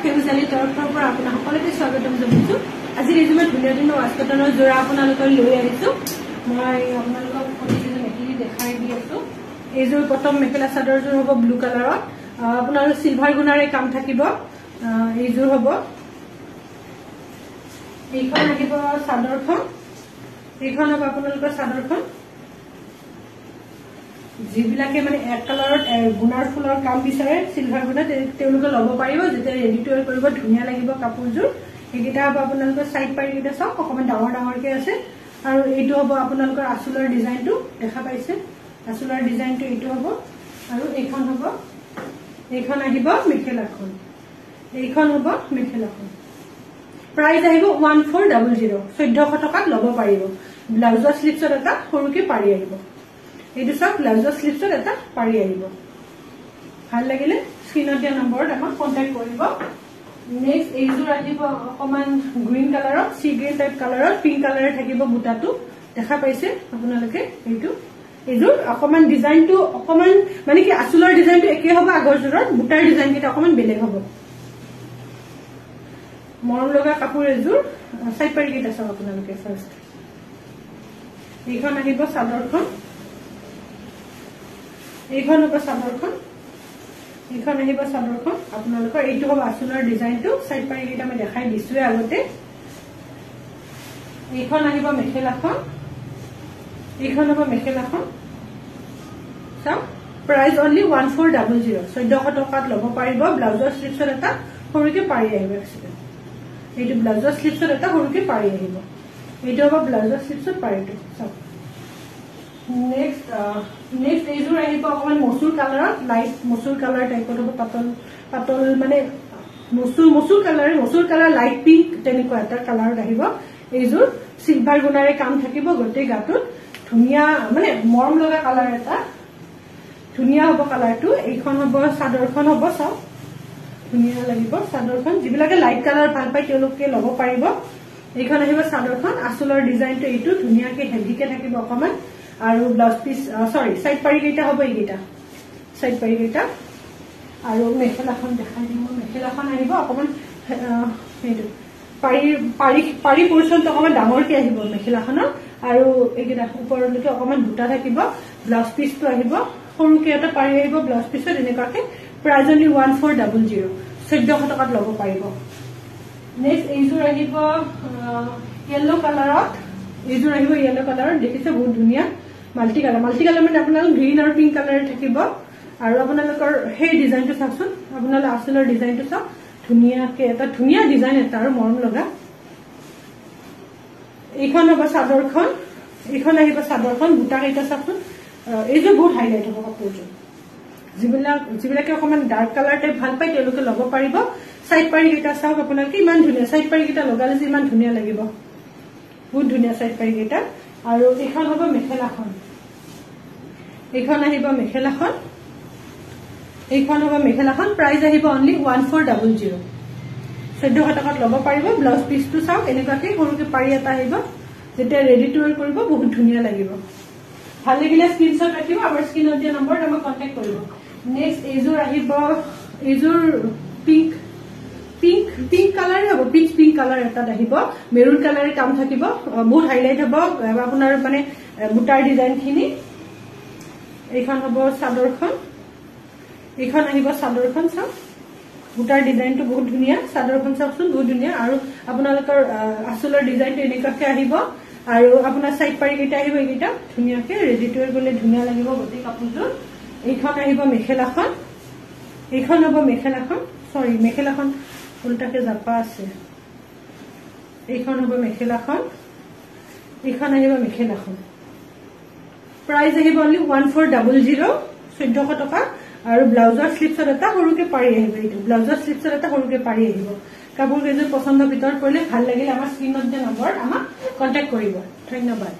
ফেউজালি তৰফৰ পৰা আপোনাক সকলোকে স্বাগতম জনাইছো। আজি ৰেজিমেট ধুনীয়া ধুনীয়া ৱাস্কটনৰ জোৰা আপোনালোকৰ লৈ আহিছো। মই আপোনালোকক প্ৰতিজন মেখেলি দেখাই দি আছো। এইযোৰ প্ৰথম মেখেলা চাদৰযোৰ হ'ব ব্লু কালাৰত, আপোনালোকৰ সিলভাৰ গুণাৰে কাম থাকিব। এইযোৰ হ'ব, এইখন আহিব চাদৰখন, এইখন হ'ব আপোনালোকৰ চাদৰখন। যিবিলাকে মানে এক কালাৰত গুণাৰ ফুলৰ কাম বিচাৰে সিলভাৰ গুণা তেওঁলোকে ল'ব পাৰিব। যেতিয়া ৰেডি টু ৱেৰ কৰিব ধুনীয়া লাগিব কাপোৰযোৰ। এইকেইটা হ'ব আপোনালোকৰ সাইড পাৰি কেইটা চাওক, অকমান ডাঙৰ ডাঙৰকে আছে। আৰু এইটো হ'ব আপোনালোকৰ আঁচলৰ ডিজাইনটো দেখা পাইছে, আঁচলৰ ডিজাইনটো এইটো হ'ব। আৰু এইখন হ'ব, এইখন আহিব মেখেলাখন, এইখন হ'ব মেখেলাখন। প্ৰাইচ আহিব 1400, 1400 টকাত ল'ব পাৰিব। ব্লাউজৰ স্লিপছত এটা সৰুকে পাৰি আহিব। এইটো চাওক, ব্লাউজৰ স্লিপছত এটা পাৰি আহিব। ভাল লাগিলে স্ক্ৰীনত দিয়া নম্বৰত আমাক কণ্টেক্ট কৰিব। নেক্সট এইযোৰ আহিব অকমান গ্ৰীণ কালাৰত, সি গ্ৰীণ টাইপ কালাৰত, পিংক কালাৰে থাকিব বুটাটো দেখা পাইছে আপোনালোকে। এইযোৰ অকমান ডিজাইনটো অকমান মানে কি আঁচলৰ ডিজাইনটো একে হ'ব, আগৰ যোৰত বুটাৰ ডিজাইন কেইটা অকমান বেলেগ হ'ব। মৰম লগা কাপোৰ এযোৰ। চাইড পাৰি কেইটা চাওক আপোনালোকে। ফাৰ্ষ্ট এইখন আহিব চাদৰখন, এইখন হ'ব চাদৰখন, এইখন আহিব চাদৰখন আপোনালোকৰ। এইটো হ'ব আঁচলৰ ডিজাইনটো। চাইড পাৰি কেইটা মই দেখাই দিছোৱে আগতে। এইখন আহিব মেখেলাখন, এইখন হ'ব মেখেলাখন। চাওক, প্ৰাইচ অনলি 1400, 1400 টকাত ল'ব পাৰিব। ব্লাউজৰ স্লিপছত এটা সৰুকে পাৰি আহিব। এইটো ব্লাউজৰ স্লিপছত এটা সৰুকে পাৰি আহিব। এইটো হ'ব ব্লাউজৰ স্লিপছত পাৰিটো। চাওক, নেক্সট এইযোৰ আহিব অকমান মচুৰ কালাৰত, লাইট মচুৰ কালাৰ টাইপত হ'ব। পাতল পাতল মানে মচুৰ কালাৰ লাইট পিংক তেনেকুৱা এটা কালাৰত আহিব। এইযোৰ সিলভাৰ গুণাৰে কাম থাকিব গোটেই গাটোত। ধুনীয়া মানে মৰম লগা কালাৰ এটা, ধুনীয়া হ'ব কালাৰটো। এইখন হ'ব চাদৰখন হ'ব, চাওক ধুনীয়া লাগিব চাদৰখন। যিবিলাকে লাইট কালাৰ ভাল পায় তেওঁলোকে ল'ব পাৰিব। এইখন আহিব চাদৰখন। আঁচলৰ ডিজাইনটো এইটো ধুনীয়াকে হেভিকে থাকিব অকমান। আৰু ব্লাউজ পিচ চাইড পাৰি কেইটা হ'ব, এইকেইটা চাইড পাৰি কেইটা। আৰু মেখেলাখন দেখাই দিম। মেখেলাখন আহিব অকমান সেইটো পাৰি পৰ্চনটো অকমান ডাঙৰকে আহিব মেখেলাখনৰ। আৰু এইকেইটা ওপৰলৈকে অকমান বুটা থাকিব। ব্লাউজ পিচটো আহিব সৰুকে এটা পাৰি আহিব ব্লাউজ পিছত এনেকুৱাকে। প্ৰাইচ অনলি 1400, 1400 টকাত ল'ব পাৰিব। নেক্সট এইযোৰ আহিব য়েল্লো কালাৰত, এইযোৰ আহিব য়েল্লো কালাৰত। দেখিছে বহুত ধুনীয়া মাল্টি কালাৰ মানে আপোনালোকৰ গ্ৰীণ আৰু পিংক কালাৰ থাকিব। আৰু আপোনালোকৰ সেই ডিজাইনটো চাওকচোন, আপোনালোকৰ আঁচলৰ ডিজাইনটো চাওক ধুনীয়াকে, এটা ধুনীয়া ডিজাইন এটা আৰু মৰম লগা। এইখন হ'ব চাদৰখন, এইখন আহিব চাদৰখন। বুটা কেইটা চাওকচোন। এইযোৰ বহুত হাইলাইট হ'ব কাপোৰযোৰ। যিবিলাকে অকমান ডাৰ্ক কালাৰ টাইপ ভাল পায় তেওঁলোকে ল'ব পাৰিব। চাইড পাৰি কেইটা চাওক আপোনালোকে, ইমান ধুনীয়া চাইড পাৰি কেইটা লগালে যে ইমান ধুনীয়া লাগিব, বহুত ধুনীয়া চাইড পাৰি কেইটা। আৰু এইখন হ'ব মেখেলাখন, এইখন আহিব মেখেলাখন, এইখন হ'ব মেখেলাখন। প্ৰাইচ আহিব অনলি 1400, 1400 টকাত ল'ব পাৰিব। ব্লাউজ পিচটো চাওক এনেকুৱাকে সৰুকে পাৰি এটা আহিব। যেতিয়া ৰেডি টু ৱেৰ কৰিব বহুত ধুনীয়া লাগিব। ভাল লাগিলে স্ক্ৰীনশ্বট ৰাখিব, আমাৰ স্ক্ৰীনত দিয়া নম্বৰত আমাক কণ্টেক্ট কৰিব। নেক্সট এইযোৰ আহিব, এইযোৰ পিংক কালাৰে হ'ব, পিংক কালাৰ এটাত আহিব। মেৰুন কালাৰে কাম থাকিব, বহুত হাইলাইট হ'ব আপোনাৰ মানে বুটাৰ ডিজাইন খিনি। এইখন হ'ব চাদৰখন, এইখন আহিব চাদৰখন। চাওক বুটাৰ ডিজাইনটো বহুত ধুনীয়া। চাদৰখন চাওকচোন বহুত ধুনীয়া। আৰু আপোনালোকৰ আঁচলৰ ডিজাইনটো এনেকুৱাকে আহিব। আৰু আপোনাৰ চাইড পাৰি কেইটা আহিব, এইকেইটা ধুনীয়াকে ৰেডি টু ৱেৰ গলে ধুনীয়া লাগিব গোটেই কাপোৰযোৰ। এইখন আহিব মেখেলাখন, এইখন হ'ব মেখেলাখন। মেখেলাখন উল্টাকে জাপা আছে। এইখন হ'ব মেখেলাখন, এইখন আহিব মেখেলাখন। প্ৰাইচ আহিব অনলি 1400, 1400 টকা। আৰু ব্লাউজৰ স্লিপছত এটা সৰুকে পাৰি আহিব। এইটো ব্লাউজৰ স্লিপছত এটা সৰুকে পাৰি আহিব। কাপোৰ কেইযোৰ পচন্দৰ ভিতৰত পৰিলে ভাল লাগিলে আমাৰ স্ক্ৰীনত দিয়া নম্বৰত আমাক কণ্টেক্ট কৰিব। ধন্যবাদ।